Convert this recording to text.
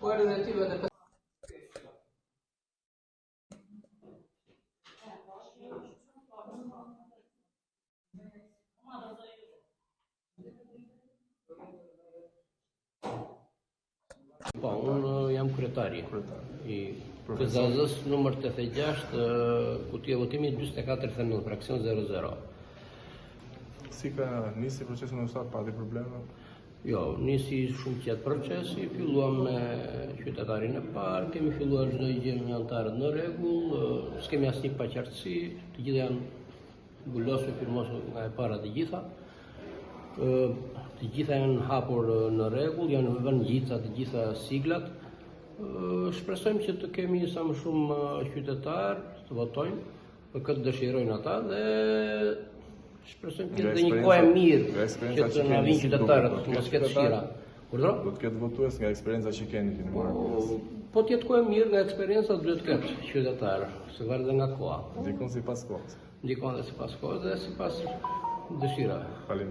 Po edhe ty vetë. Po, unë jam kryetari i PZZ-s numër 86, kutia votimi 4439, fraksion 00. Si ka nisi procesi në ustat, pati probleme? Jo, nisi shumë qetë procesi, filluam me qytetarin e parë, kemi filluar çdo gjë me anëtarët në rregull, s'kemi asnjë paqartësi, të gjitha janë mbulosur, firmosur nga e para të gjitha. Të gjitha janë hapur në rregull, janë vënë ngjica të gjitha siglat. Shpresojmë që të kemi sa më shumë qytetarë të votojnë, për këtë dëshirojnë ata dhe shpresojmë të ketë një kohë mirë që të na vinë qytetarët, mos ketë fshira. Do të ketë votues nga eksperienca që keni marrë. Po të jetë kohë mirë nga eksperienca duhet të ketë qytetarë, se varet nga koha. Ndikon sipas kohës. Ndikon dhe sipas kohës dhe sipas dëshirave.